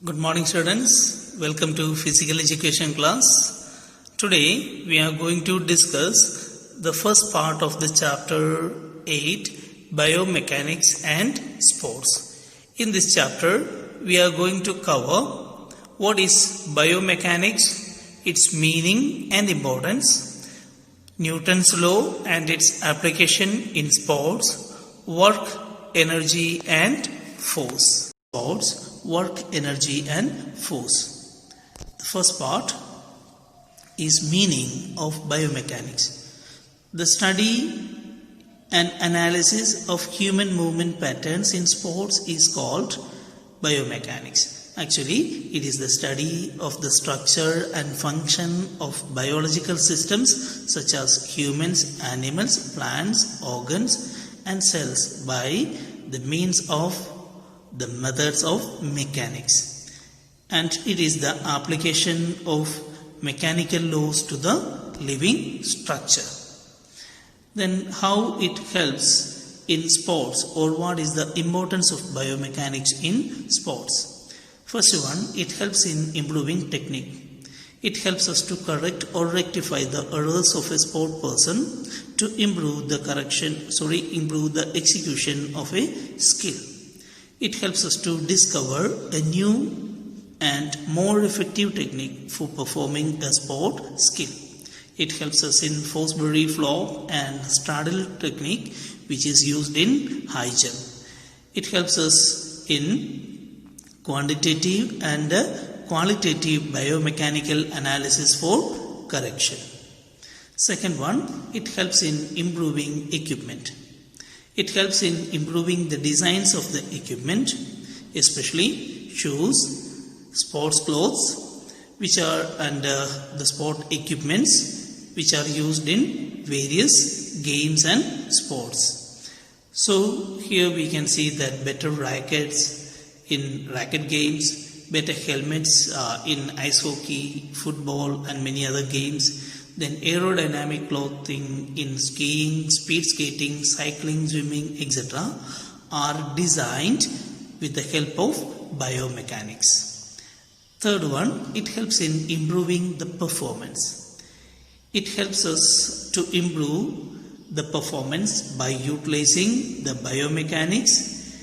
Good morning students, welcome to physical education class. Today we are going to discuss the first part of the chapter 8 biomechanics and sports. In this chapter we are going to cover what is biomechanics, its meaning and importance, Newton's law and its application in sports, work, energy and force. Work, energy and force. The first part is meaning of biomechanics. The study and analysis of human movement patterns in sports is called biomechanics. Actually, it is the study of the structure and function of biological systems such as humans, animals, plants, organs and cells by the means of the methods of mechanics, and it is the application of mechanical laws to the living structure. Then how it helps in sports, or what is the importance of biomechanics in sports? First one, it helps in improving technique. It helps us to correct or rectify the errors of a sport person to improve the execution of a skill. It helps us to discover a new and more effective technique for performing a sport skill. It helps us in Fosbury flow and straddle technique, which is used in high jump. It helps us in quantitative and qualitative biomechanical analysis for correction. Second one, it helps in improving equipment. It helps in improving the designs of the equipment, especially shoes, sports clothes, and the sport equipments which are used in various games and sports. So here we can see that better rackets in racket games, better helmets in ice hockey, football and many other games. Then aerodynamic clothing in skiing, speed skating, cycling, swimming, etc. are designed with the help of biomechanics. Third one, it helps in improving the performance. It helps us to improve the performance by utilizing the biomechanics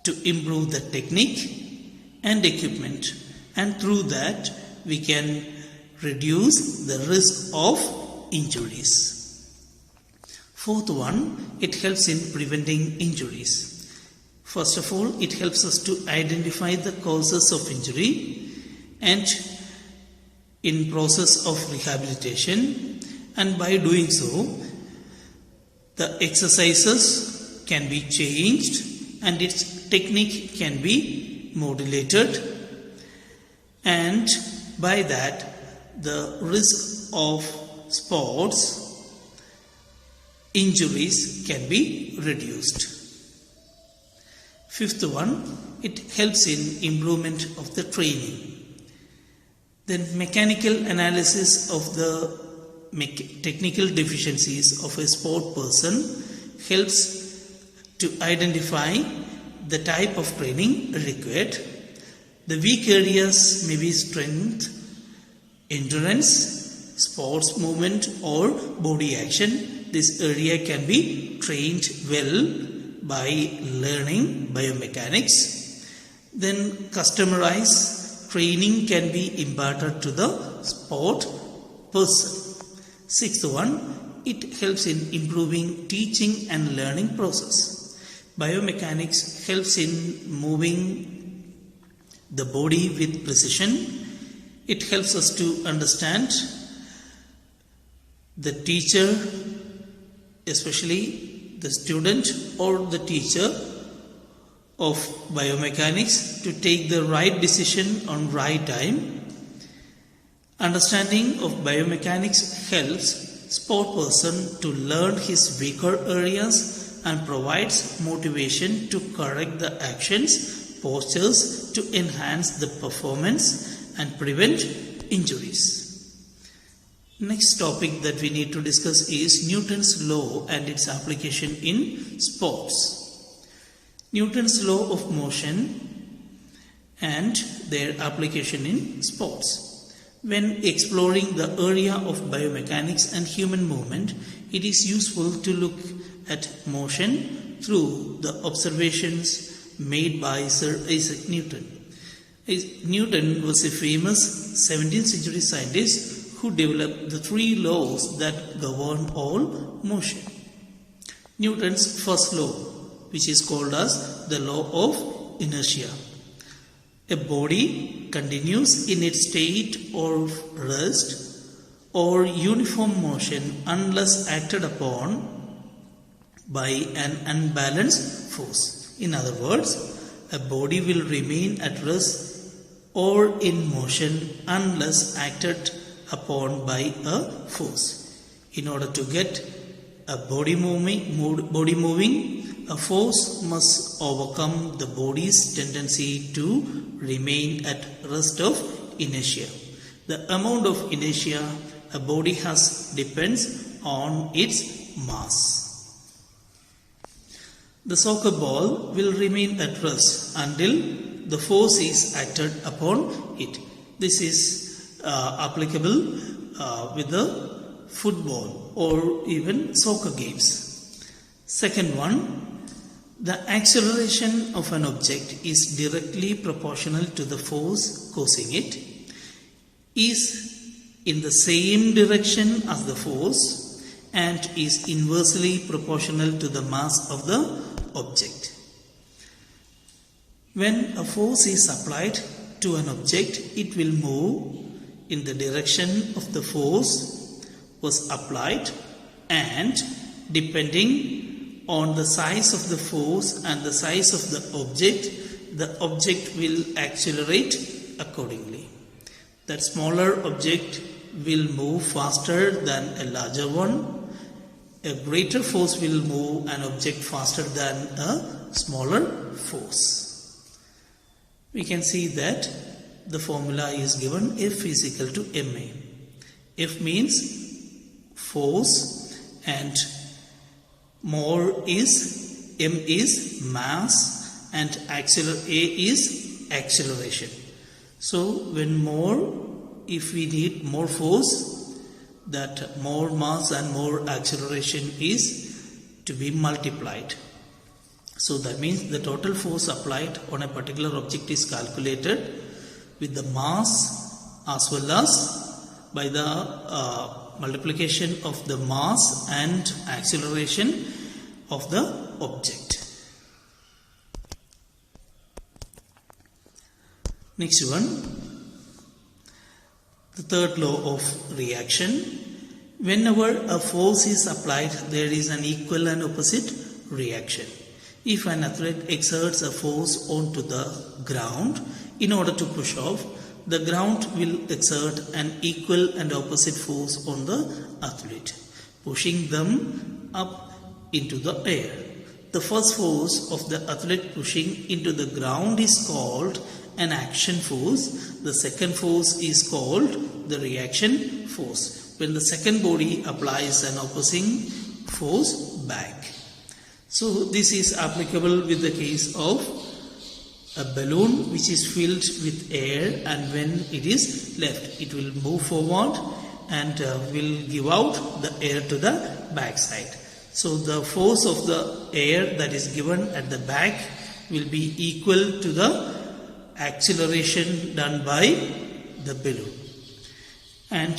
to improve the technique and equipment, and through that we can reduce the risk of injuries. Fourth one, it helps in preventing injuries. First of all, it helps us to identify the causes of injury and in process of rehabilitation, and by doing so, the exercises can be changed and its technique can be modulated, and by that the risk of sports injuries can be reduced. Fifth one, it helps in improvement of the training. Then mechanical analysis of the technical deficiencies of a sport person helps to identify the type of training required. The weak areas may be strength, endurance, sports movement or body action. This area can be trained well by learning biomechanics. Then customized training can be imparted to the sport person. Sixth one, it helps in improving teaching and learning process. Biomechanics helps in moving the body with precision. It helps us to understand the teacher, especially the student or the teacher of biomechanics, to take the right decision on right time. Understanding of biomechanics helps sport person to learn his weaker areas and provides motivation to correct the actions, postures to enhance the performance and prevent injuries. Next topic that we need to discuss is Newton's law and its application in sports. Newton's law of motion and their application in sports. When exploring the area of biomechanics and human movement, it is useful to look at motion through the observations made by Sir Isaac Newton. Newton was a famous 17th century scientist who developed the three laws that govern all motion. Newton's first law, which is called as the law of inertia. A body continues in its state of rest or uniform motion unless acted upon by an unbalanced force. In other words, a body will remain at rest or in motion unless acted upon by a force. In order to get a body moving, a force must overcome the body's tendency to remain at rest of inertia. The amount of inertia a body has depends on its mass. The soccer ball will remain at rest until the force is acted upon it. This is applicable with the football or even soccer games. Second one, the acceleration of an object is directly proportional to the force causing it, is in the same direction as the force, and is inversely proportional to the mass of the object. When a force is applied to an object, it will move in the direction of the force was applied, and depending on the size of the force and the size of the object will accelerate accordingly. That smaller object will move faster than a larger one. A greater force will move an object faster than a smaller force. We can see that the formula is given F is equal to ma. F means force and more is m is mass and A is acceleration. So if we need more force, that more mass and more acceleration is to be multiplied. So that means the total force applied on a particular object is calculated with the mass as well as by the multiplication of the mass and acceleration of the object. Next one, the third law of reaction. Whenever a force is applied, there is an equal and opposite reaction. If an athlete exerts a force onto the ground in order to push off, the ground will exert an equal and opposite force on the athlete, pushing them up into the air. The first force of the athlete pushing into the ground is called an action force. The second force is called the reaction force, when the second body applies an opposing force back. So this is applicable with the case of a balloon which is filled with air, and when it is left, it will move forward and will give out the air to the back side. So the force of the air that is given at the back will be equal to the acceleration done by the balloon. And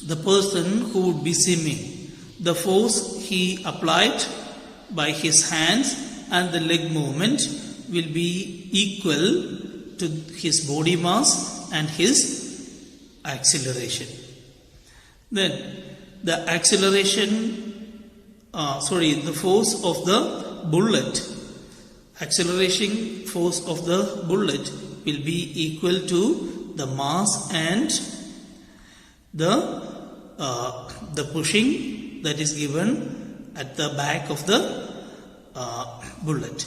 the person who would be swimming, the force he applied by his hands and the leg movement will be equal to his body mass and his acceleration. Then the the force of the bullet, acceleration force of the bullet will be equal to the mass and the pushing that is given at the back of the bullet.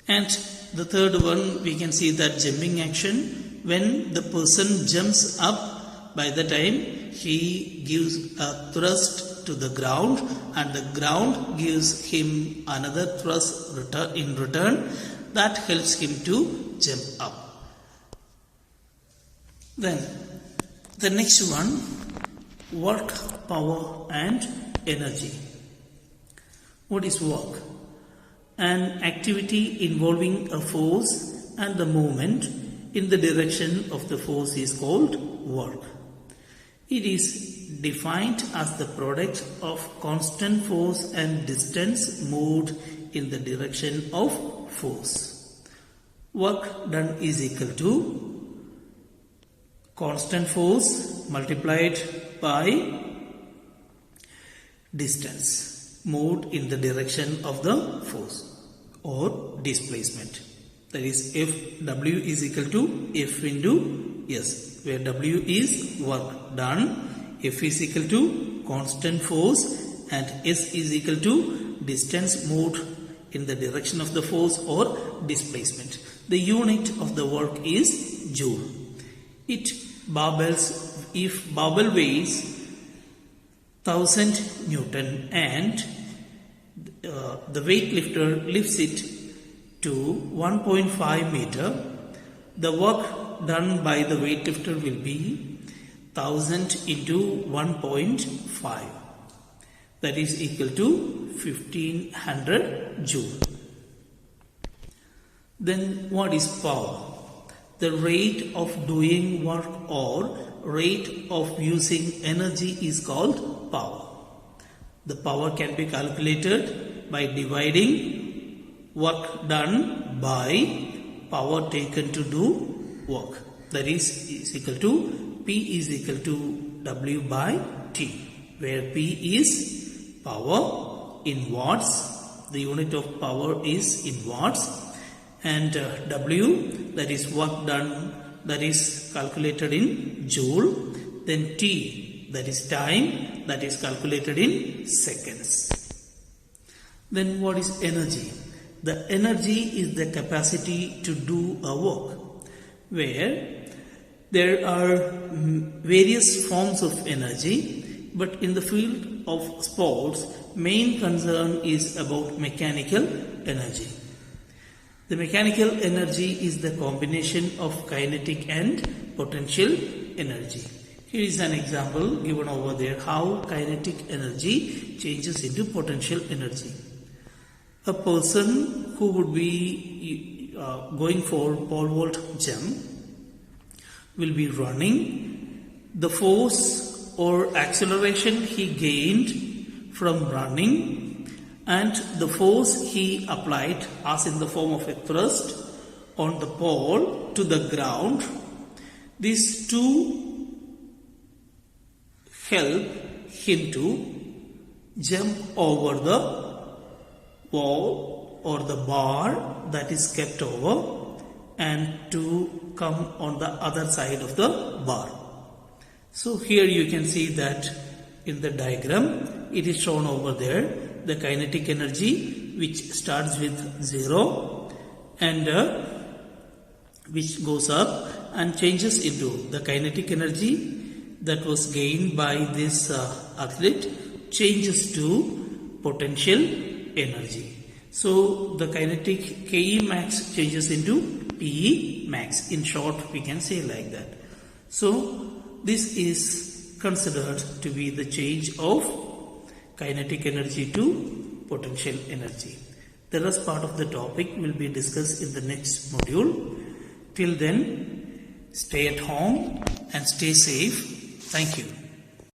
And the third one, we can see that jumping action, when the person jumps up, by the time he gives a thrust to the ground and the ground gives him another thrust in return, that helps him to jump up. Then the next one, work, power and energy. What is work? An activity involving a force and the movement in the direction of the force is called work. It is defined as the product of constant force and distance moved in the direction of force. Work done is equal to constant force multiplied by distance moved in the direction of the force or displacement. That is, W is equal to F into S, where W is work done, F is equal to constant force and S is equal to distance moved in the direction of the force or displacement. The unit of the work is joule. If barbell weighs 1000 Newton and the weightlifter lifts it to 1.5 meter, the work done by the weightlifter will be 1000 into 1.5. That is equal to 1500 joule. Then what is power? The rate of doing work or rate of using energy is called power. The power can be calculated by dividing work done by power taken to do work. That is equal to P is equal to W by T, where P is power in watts. The unit of power is in watts, and W, that is work done, that is calculated in joule. Then T, that is time, that is calculated in seconds. Then what is energy? The energy is the capacity to do a work, where there are various forms of energy, but in the field of sports, main concern is about mechanical energy. The mechanical energy is the combination of kinetic and potential energy. Here is an example given over there how kinetic energy changes into potential energy. A person who would be going for pole vault jump will be running. The force or acceleration he gained from running and the force he applied as in the form of a thrust on the pole to the ground, these two help him to jump over the wall or the bar that is kept over and to come on the other side of the bar. So here you can see that in the diagram it is shown over there, the kinetic energy which starts with 0 and which goes up and changes into the kinetic energy that was gained by this athlete changes to potential energy. So the kinetic Ke max changes into Pe max. In short, we can say like that. So this is considered to be the change of kinetic energy to potential energy. The rest part of the topic will be discussed in the next module. Till then, stay at home and stay safe. Thank you.